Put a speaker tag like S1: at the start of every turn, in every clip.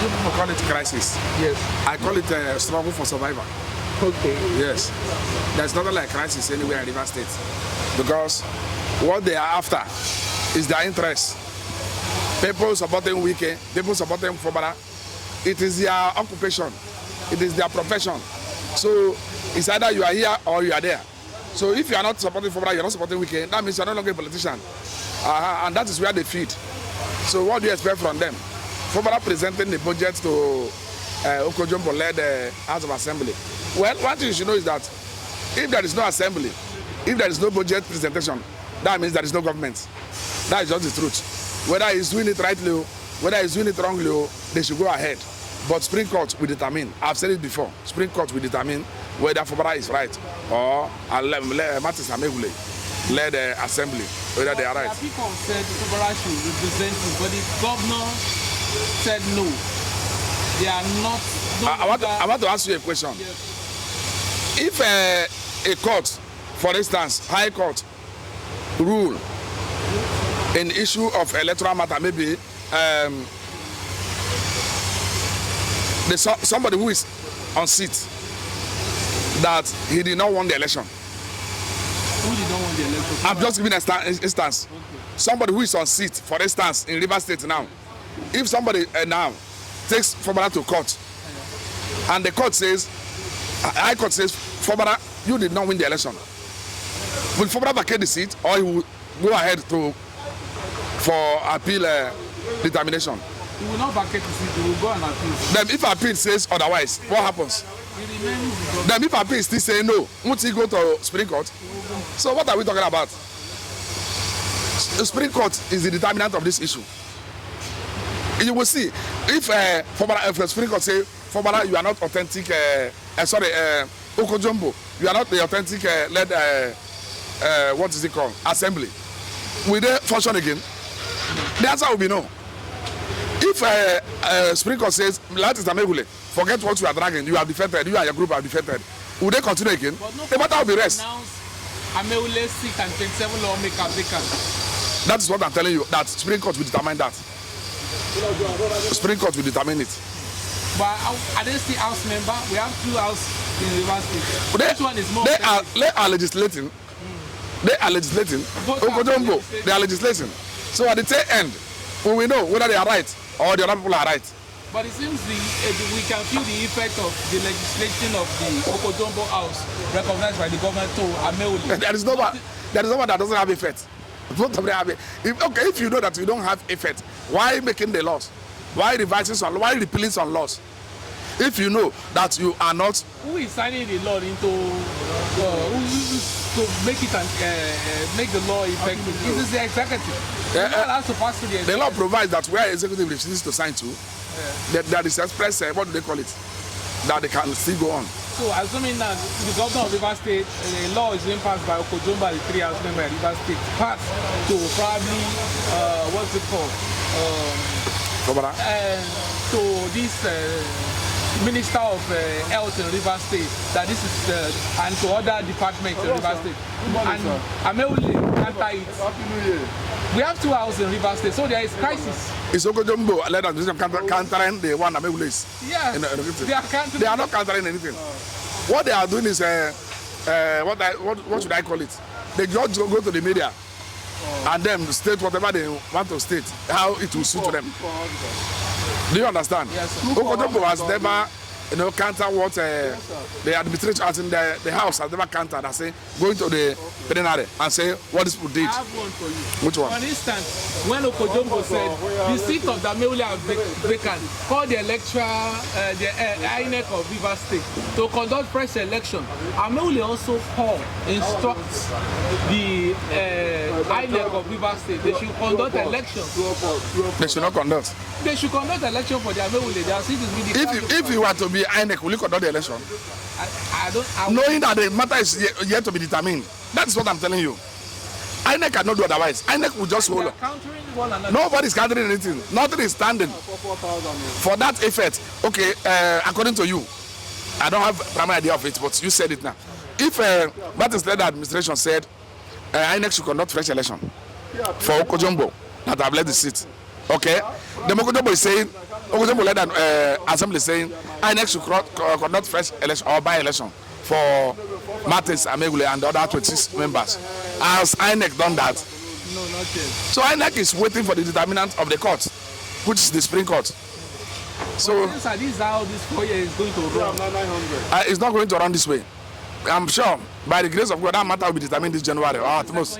S1: You people call it crisis.
S2: Yes.
S1: I call it a struggle for survival.
S2: Okay.
S1: Yes. There's nothing like crisis anywhere in River State. Because what they are after is their interest. People supporting Wike, people supporting Fobara. It is their occupation. It is their profession. So it's either you are here or you are there. So if you are not supporting Fobara, you are not supporting Wike, that means you are no longer a politician. And that is where they feed. So what do you expect from them? Fobara presenting the budget to Okojombo-led House of Assembly. Well, one thing you should know is that if there is no assembly, if there is no budget presentation, that means there is no government. That is just the truth. Whether he's doing it rightly or whether he's doing it wrongly, they should go ahead. But Supreme Court will determine. I've said it before. Supreme Court will determine whether Fobara is right or Martins Amegule led the assembly, whether they are right.
S2: People said Fobara should represent him, but the governor said no. They are not.
S1: I want to ask you a question.
S2: Yes.
S1: If a court, for instance, High Court, rule in issue of electoral matter, maybe somebody who is on seat that he did not win the election.
S2: Who did not win the election?
S1: I'm just giving an instance.
S2: Okay.
S1: Somebody who is on seat, for instance, in River State now. If somebody now takes Fobara to court, and the court says, High Court says, Fobara, you did not win the election. Will Fobara vacate the seat, or he will go ahead for appeal determination?
S2: He will not vacate the seat. He will go and appeal.
S1: Then if appeal says otherwise, what happens?
S2: He remains.
S1: Then if appeal still say no, won't he go to Supreme Court? So what are we talking about? The Supreme Court is the determinant of this issue. You will see if the Supreme Court say, Fobara, you are not authentic. Okojombo, you are not the authentic led. What is it called? Assembly. Will they function again? The answer will be no. If Supreme Court says, Martins Amegule, forget what you are dragging, you have defected, you and your group have defected, will they continue again? The matter will be rest.
S2: Amegule 6 and 27 lawmakers vacant.
S1: That is what I'm telling you, that Supreme Court will determine that. Supreme Court will determine it.
S2: But are they still House member? We have 2 House in River State. Which one is more?
S1: They are legislating. They are legislating. Okojombo, they are legislating. So at the tail end, we will know whether they are right or the other people are right.
S2: But it seems we can feel the effect of the legislation of the Okojombo House recognized by the government to Ameuli.
S1: There is no one that doesn't have effect. Both of them have if you know that you don't have effect, why making the laws? Why revising some? Why repealing some laws? If you know that you are not,
S2: who is signing the law into to make it and make the law effective? It is the executive. The law has to pass through the executive.
S1: The law provides that where executive refuses to sign to, that is express. What do they call it? That they can still go on.
S2: So assuming that the governor of River State, the law is being passed by Okojombo, the 3 House member of River State, passed to probably what's it called? To this Minister of Health in River State, that this is and to other departments in River State, and Ameuli counter it. We have 2 houses in River State, so there is crisis.
S1: Is Okojombo led countering the one Ameuli is?
S2: Yes,
S1: they are not countering anything. What they are doing is what should I call it? They just go to the media and then state whatever they want to state, how it will suit them. Do you understand?
S2: Yes,
S1: Okojombo has never, counter what the administration, as in the house, has never countered and say, going to the plenary and say what this people did.
S2: I have one for you.
S1: Which one?
S2: For instance, when Okojombo said the seat of the Ameuli are vacant, called the electoral, the INEC of River State to conduct fresh election. Ameuli also instructs the INEC of River State they should conduct elections.
S1: They should not conduct.
S2: They should conduct election for the Ameuli. Their seat is really.
S1: If you were to be INEC, will you conduct the election?
S2: I don't.
S1: Knowing that the matter is yet to be determined. That's what I'm telling you. INEC cannot do otherwise. INEC will just hold on. Nobody is countering anything. Nothing is standing. For that effect, okay, according to you, I don't have primary idea of it, but you said it now. If Martins led administration said INEC should conduct fresh election for Okojombo that have led the seat, okay, the Okojombo is saying Okojombo led an assembly saying INEC should conduct fresh election or by-election for Martins Ameghule and the other 26 members. Has INEC done that?
S2: No, not yet.
S1: So INEC is waiting for the determinant of the court, which is the Supreme Court. So
S2: this is how this 4 years is going to run.
S1: It's not going to run this way. I'm sure by the grace of God that matter will be determined this January or at most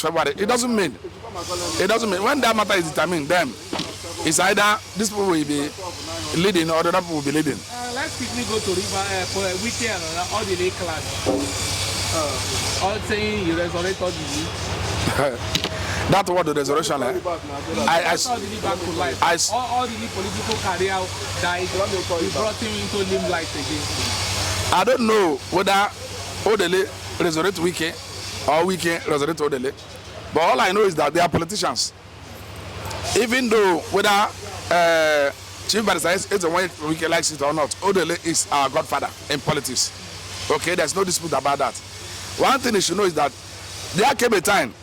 S1: February. It doesn't mean when that matter is determined, then it's either these people will be leading or the other people will be leading.
S2: Let's quickly go to River for a weekend and all the lake class. All saying you resurrected the youth.
S1: That was the resurrection.
S2: All the back to life. All the political career died. We brought him into limelight again.
S1: I don't know whether Odele resurrect Wike or Wike resurrect Odele, but all I know is that they are politicians. Even though whether Chief Barrister is the one Wike likes it or not, Odele is our godfather in politics. Okay, there's no dispute about that. One thing you should know is that there came a time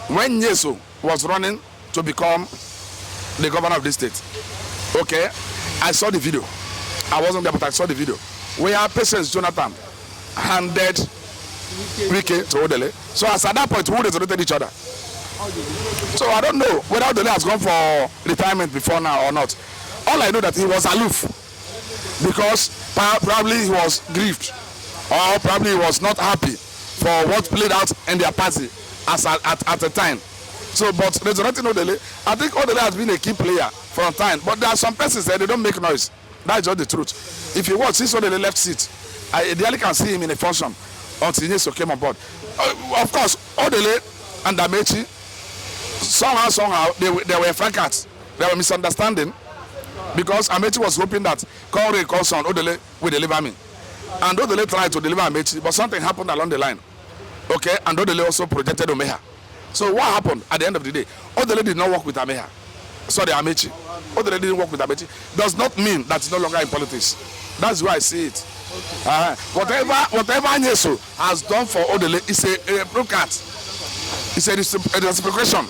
S1: when Nyeso was running to become the governor of the state. Okay, I saw the video. I wasn't there, but I saw the video. Where Patience Jonathan handed Wike to Odele. So as at that point, who resurrected each other? So I don't know whether Odele has gone for retirement before now or not. All I know that he was aloof because probably he was grieved or probably he was not happy for what played out in their party at the time. So, but resurrecting Odele, I think Odele has been a key player from time. But there are some persons that they don't make noise. That's just the truth. If you watch, since Odele left seat, I ideally can see him in a function until Nyeso came on board. Of course, Odele and Amechi, somehow, they were fracas. There were misunderstanding because Amechi was hoping that call son, Odele will deliver me. And Odele tried to deliver Amechi, but something happened along the line. Okay, and Odele also projected Omeha. So what happened at the end of the day? Odele did not work with Ameha. Sorry, Amechi. Odele didn't work with Amechi. Does not mean that he's no longer in politics. That's why I see it. Whatever Nyeso has done for Odele is a broadcast. It's a reciprocation.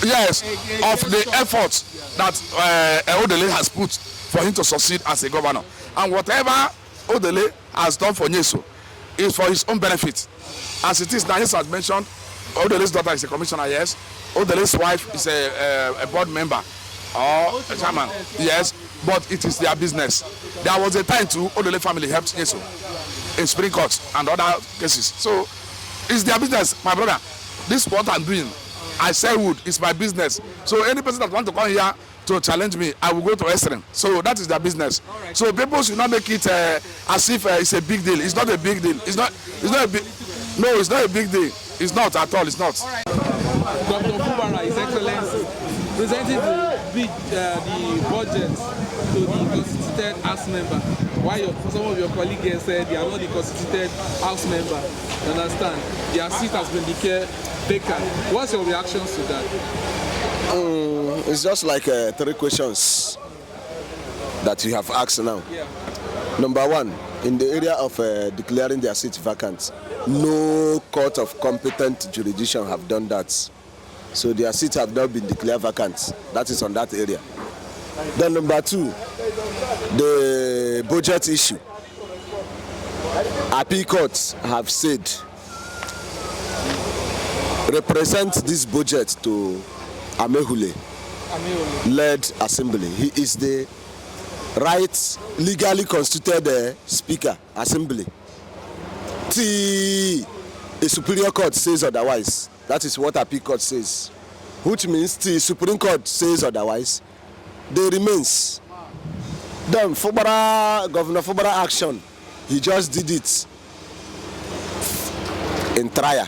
S1: Yes, of the efforts that Odele has put for him to succeed as a governor. And whatever Odele has done for Nyeso is for his own benefit. As it is now, Nyeso has mentioned, Odele's daughter is a commissioner, yes. Odele's wife is a board member or a chairman, yes. But it is their business. There was a time too, Odele family helped Nyeso in Supreme Court and other cases. So it's their business, my brother. This is what I'm doing. I sell wood, it's my business. So any person that wants to come here to challenge me, I will go to Estrin. So that is their business. Right. So people should not make it as if it's a big deal. It's not a big deal. It's not a big. No, it's not a big deal. It's not at all. It's not.
S2: All right. Dr. Fubara, His Excellency, presenting the budget to the constituted House member. While some of your colleagues here said they are not the constituted House member. You understand? Their seat has been declared vacant. What's your reactions to that?
S3: It's just like 3 questions that you have asked now.
S2: Yeah.
S3: Number 1, in the area of declaring their seat vacant, no court of competent jurisdiction have done that. So their seats have not been declared vacant. That is on that area. Then number 2, the budget issue. Appeal courts have said, represent this budget to Ameghule led assembly. He is the right legally constituted speaker assembly. Till a superior court says otherwise, that is what appeal court says, which means the Supreme Court says otherwise, they remains. Then Governor Fubara action, he just did it in trial.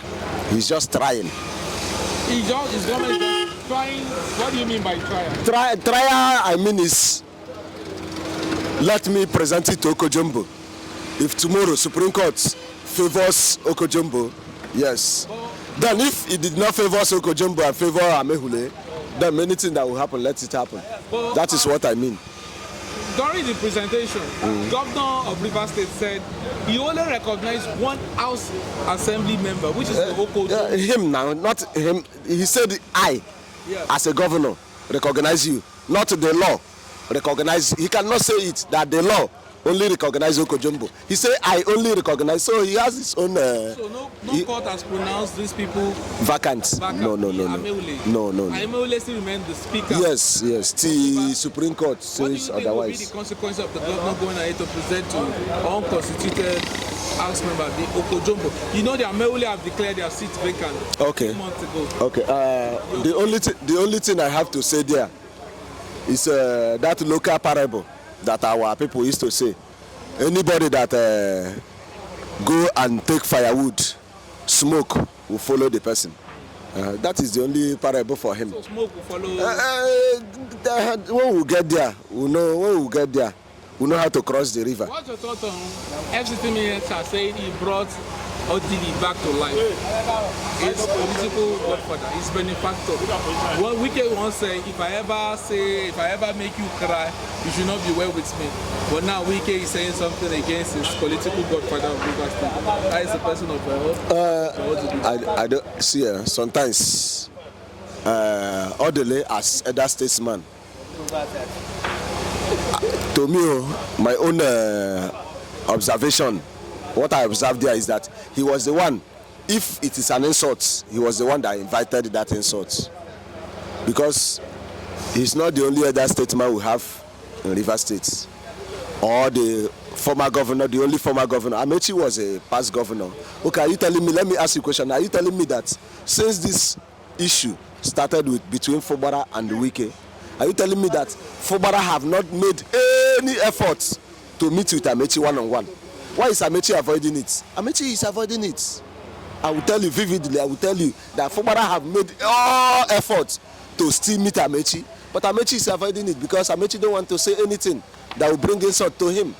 S3: He's just trying.
S2: His government is trying. What do you mean by trial?
S3: Trial, I mean, is let me present it to Okojombo. If tomorrow Supreme Court favors Okojombo, yes. Then if it did not favor Okojombo and favor Ameghule, then anything that will happen, let it happen. That is what I mean.
S2: During the presentation, Governor of Rivers State said he only recognized one House Assembly member, which is the Okojombo.
S3: Him now, not him. He said I, as a governor, recognize you, not the law. recognize. He cannot say it that the law only recognize Okojombo. He say I only recognize. So he has his own.
S2: So no court has pronounced these people
S3: vacant. No.
S2: Ameule still remains the speaker.
S3: Yes. The Supreme Court says otherwise.
S2: What do you think will be the consequence of the governor going ahead to present to unconstituted House member, the Okojombo? You know the Ameule have declared their seats vacant.
S3: Okay.
S2: 2 months ago.
S3: Okay. The only thing I have to say there is that local parable that our people used to say. Anybody that go and take firewood, smoke will follow the person. That is the only parable for him.
S2: So smoke will follow.
S3: When we get there, we know how to cross the river.
S2: What's your thought on FCT minister saying he brought Odili back to life? His political godfather, his benefactor. One Wike once said, if I ever make you cry, you should not be well with me. But now Wike is saying something against his political godfather of Rivers State. That is the person of Odili.
S3: I don't see. Sometimes Odili as elder statesman. To me, my own observation, what I observed there is that he was the one, if it is an insult, he was the one that invited that insult. Because he's not the only elder statesman we have in Rivers State. Or the former governor, the only former governor. Amechi was a past governor. Okay, are you telling me, let me ask you a question. Are you telling me that since this issue started between Fubara and Wike, are you telling me that Fubara have not made any effort to meet with Amechi one-on-one? Why is Amechi avoiding it? Amechi is avoiding it. I will tell you vividly, I will tell you that Fubara have made all efforts to still meet Amechi, but Amechi is avoiding it because Amechi don't want to say anything that will bring insult to him.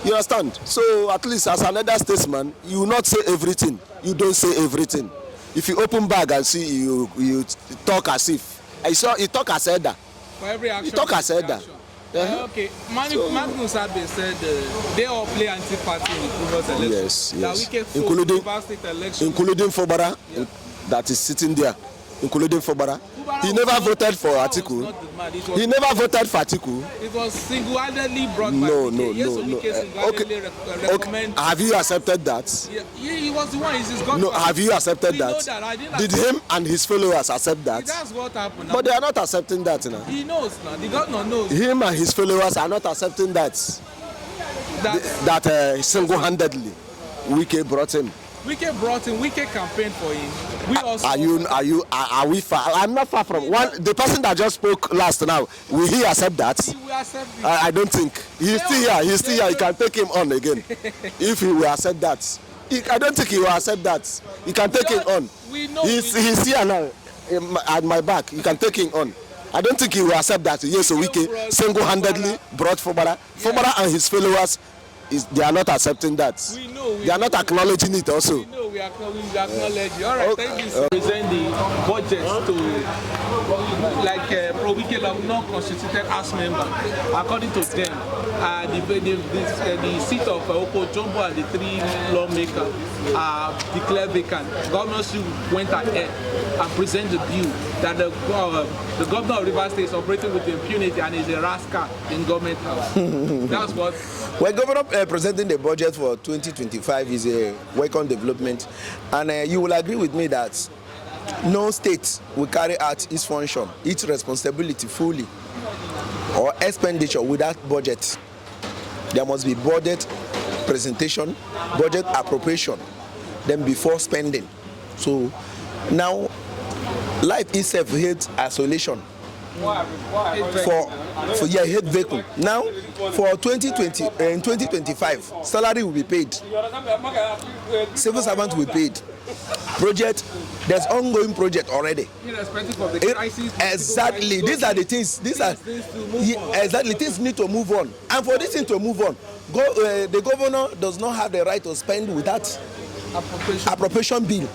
S3: You understand? So at least as another statesman, you will not say everything. You don't say everything. If you open bag and see, you talk as if. I saw you talk as elder.
S2: For every action,
S3: you talk as elder.
S2: Okay, Magnus Abe said they all play anti-party in the previous election.
S3: Yes.
S2: Including
S3: Fubara, that is sitting there, including Fubara. He never voted for Atiku. He never voted for Atiku.
S2: It was single-handedly brought
S3: No.
S2: Okay.
S3: Have you accepted that?
S2: Yeah, he was the one. He's his godfather.
S3: No, have you accepted that? Did him and his followers accept that?
S2: That's what happened.
S3: But they are not accepting that now.
S2: He knows now. The governor knows.
S3: Him and his followers are not accepting that. That single-handedly Wike brought him.
S2: Wike brought him. Wike campaigned for him. We also.
S3: Are we far? I'm not far from one. The person that just spoke last now. Will he accept that?
S2: He will accept it.
S3: I don't think he's still here. He's still here. You can take him on again. If he will accept that, I don't think he will accept that. You can take him on.
S2: We know.
S3: He's here now at my back. You can take him on. I don't think he will accept that. Yes, so Wike single-handedly brought Fubara. Fubara and his followers. They are not accepting that.
S2: We know.
S3: They are not acknowledging it also.
S2: We know we acknowledge you. All right, thank you. Present the budget to pro-Wike non-constituted House member. According to them, the seat of Okojombo and the 3 lawmakers are declared vacant. Governorship went ahead and presented the bill that the governor of Rivers State is operating with impunity and is a rascal in government house. That's what.
S4: Well, Governor presenting the budget for 2025 is a welcome development, and you will agree with me that no state will carry out its function, its responsibility fully, or expenditure without budget. There must be budget presentation, budget appropriation, then before spending. So now, life itself hates isolation. Hate vacuum. Now, for 2020 in 2025, salary will be paid. Civil servants will be paid. Project, there's ongoing project already.
S2: Irrespective of the crisis.
S4: Exactly. These are the things. Exactly. Things need to move on. And for this thing to move on, the governor does not have the right to spend without appropriation bill.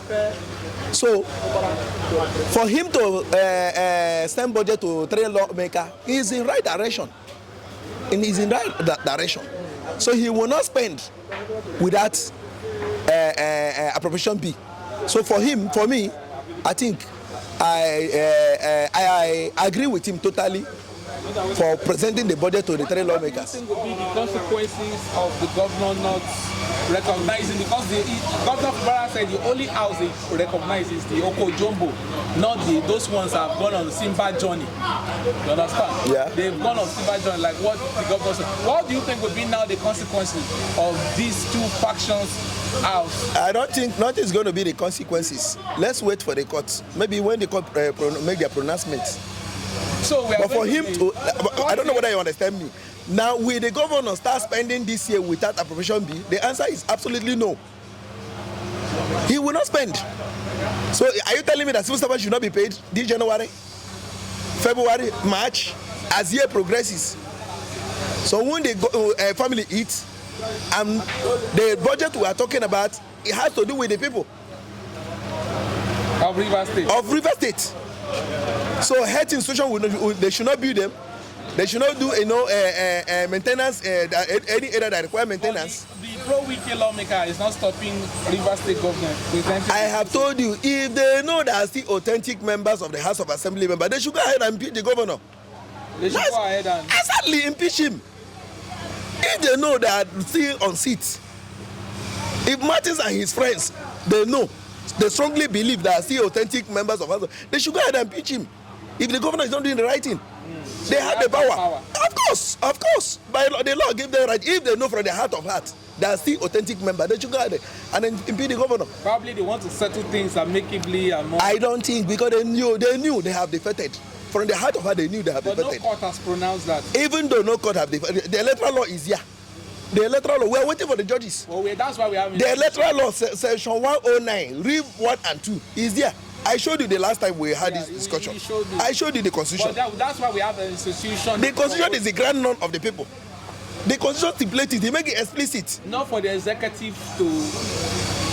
S4: So, for him to send budget to 3 lawmakers, he is in right direction. And he's in right direction. So he will not spend without appropriation bill. So for me, I think I agree with him totally for presenting the budget to the three lawmakers.
S2: What do you think will be the consequences of the governor not recognizing? Because the governor Fubara said the only house they recognize is the Okojombo, not those ones that have gone on the Simba journey. You understand?
S4: Yeah.
S2: They've gone on Simba journey, like what the governor said. What do you think will be now the consequences of these two factions house?
S4: I don't think nothing is going to be the consequences. Let's wait for the court. Maybe when the court make their pronouncement.
S2: So we are
S4: But for him to, I don't know whether you understand me. Now, will the governor start spending this year without appropriation bill? The answer is absolutely no. He will not spend. So, are you telling me that civil servants should not be paid this January, February, March, as year progresses? So, when the family eats, and the budget we are talking about, it has to do with the people
S2: of River State.
S4: Of River State. So health institution, they should not build them. They should not do maintenance, any area that require maintenance.
S2: The pro-Wike lawmaker is not stopping River State government.
S4: I have told you, if they know there are still authentic members of the House of Assembly members, they should go ahead and impeach the governor.
S2: They should go ahead and
S4: exactly impeach him. If they know they are still on seats, if Martins and his friends, they know, they strongly believe there are still authentic members of House, they should go ahead and impeach him. If the governor is not doing the right thing, they have the power. Of course. By law, the law give them right. If they know from the heart of heart there are still authentic members, they should go ahead and then impeach the governor.
S2: Probably they want to settle things amicably and more.
S4: I don't think, because they knew they have defeated. From the heart of heart, they knew they have defeated.
S2: But no court has pronounced that.
S4: Even though no court have defeated, the electoral law is here. The electoral law, we are waiting for the judges.
S2: Well, that's why we have
S4: the electoral law, section 109, read 1 and 2, is there. I showed you the last time we had this discussion. I showed you the constitution.
S2: But that's why we have an institution.
S4: The constitution is the grand none of the people. The constitution stipulates it, they make it explicit.
S2: Not for the executive to...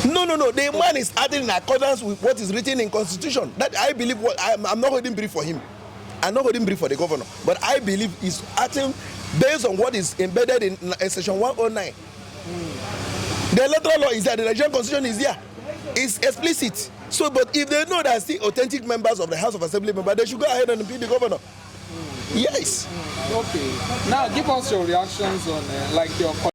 S4: No. The man is acting in accordance with what is written in constitution. That I believe, I'm not holding brief for him. I'm not holding brief for the governor. But I believe he's acting based on what is embedded in section 109. The electoral law is there, the Nigerian constitution is there. It's explicit. So, but if they know that still authentic members of the House of Assembly members, they should go ahead and impeach the governor. Yes.
S2: Okay. Now, give us your reactions on, like your